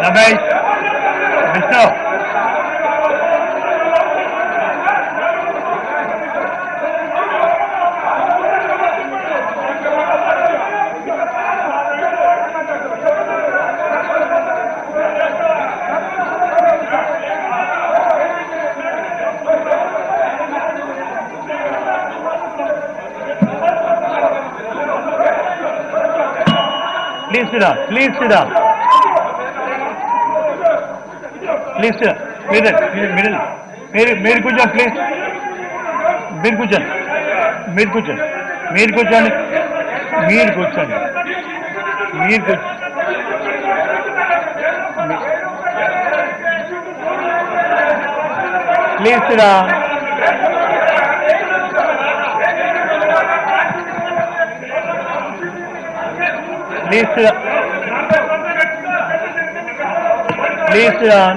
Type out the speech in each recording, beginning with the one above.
Ramesh, Vishnu, please sit down. Please sit down. Please sit down. Middle. మీరు కూర్చోండి please. మీరు కూర్చోండి. Please sit down. Please sit down.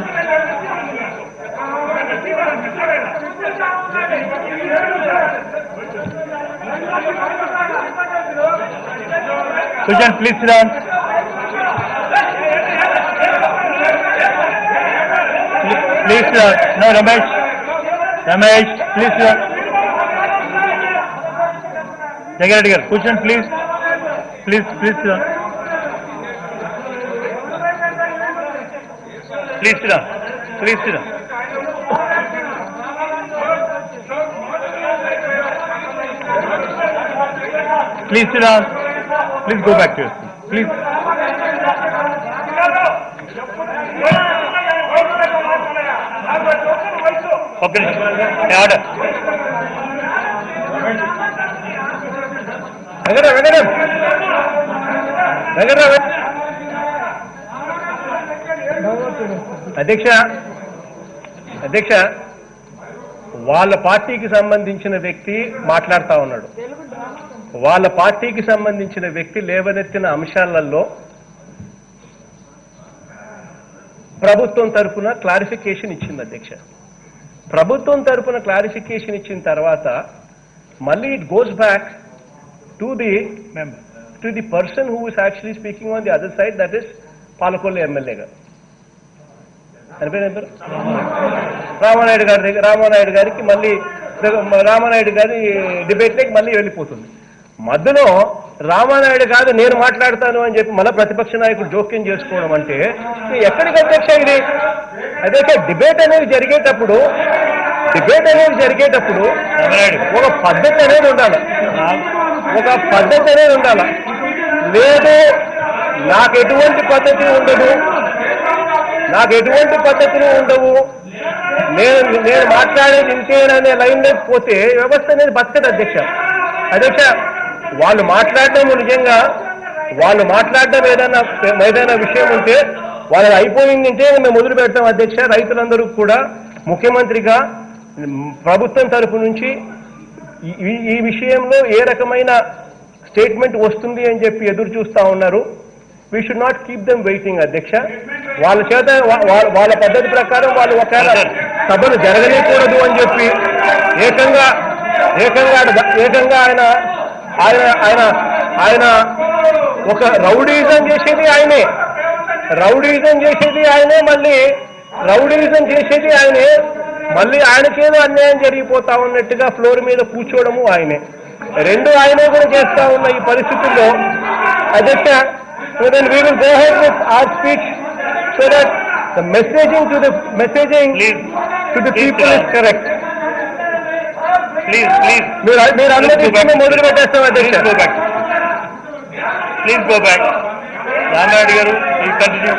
Sujan, please sit down. Please sit down. No, Ramesh, please sit down. Jagan And Roja, Sujan, please sit down. Please sit down. Please sit down. Please sit down. Please go back to your seat. Please. Okay. Order. అధ్యక్ష వాళ్ళ పార్టీకి సంబంధించిన వ్యక్తి మాట్లాడుతూ ఉన్నాడు. వాళ్ళ పార్టీకి సంబంధించిన వ్యక్తి లేవనెత్తిన అంశాలలో ప్రభుత్వం తరఫున క్లారిఫికేషన్ ఇచ్చింది అధ్యక్ష. ప్రభుత్వం తరఫున క్లారిఫికేషన్ ఇచ్చిన తర్వాత మళ్ళీ it goes back to the person who is actually speaking on the other side, that is Palakollu MLA గారు. రామానాయుడు గారికి మళ్ళీ రామానాయుడు గారి డిబేట్లోకి మళ్ళీ వెళ్ళిపోతుంది. మధ్యలో రామానాయుడు కాదు నేను మాట్లాడతాను అని చెప్పి మళ్ళీ ప్రతిపక్ష నాయకుడు జోక్యం చేసుకోవడం అంటే ఎక్కడికి అధ్యక్ష ఇది? అధ్యక్ష డిబేట్ అనేది జరిగేటప్పుడు ఒక పద్ధతి అనేది ఉండాలి. లేదు నాకు ఎటువంటి పద్ధతులు ఉండవు, నేను మాట్లాడేది ఇంతేననే లైన్ లేకపోతే వ్యవస్థ అనేది బతకదు అధ్యక్ష. వాళ్ళు మాట్లాడడం ఏదైనా విషయం ఉంటే వాళ్ళది అయిపోయిందంటే మేము మొదలు పెడతాం అధ్యక్ష. రైతులందరూ కూడా ముఖ్యమంత్రిగా ప్రభుత్వం తరఫు నుంచి ఈ విషయంలో ఏ రకమైన స్టేట్మెంట్ వస్తుంది అని చెప్పి ఎదురు చూస్తూ ఉన్నారు. We should not keep them waiting అధ్యక్ష. వాళ్ళ చేత వాళ్ళ పద్ధతి ప్రకారం వాళ్ళు ఒకవేళ సభను జరగలేకూడదు అని చెప్పి ఏకంగా ఆయన ఒక రౌడీజం చేసేది ఆయనే, మళ్ళీ ఆయనకేదో అన్యాయం జరిగిపోతా ఉన్నట్టుగా ఫ్లోర్ మీద కూర్చోవడము ఆయనే, రెండు ఆయనే కూడా చేస్తా ఉన్న ఈ పరిస్థితుల్లో అధ్యక్ష, so then we will go ahead with our speech so that the messaging to the people is correct. Please. మీరు అందరికీ మొదలు పెట్టేస్తాం అధ్యక్ష. Please go back. Ramanayudu garu, continue.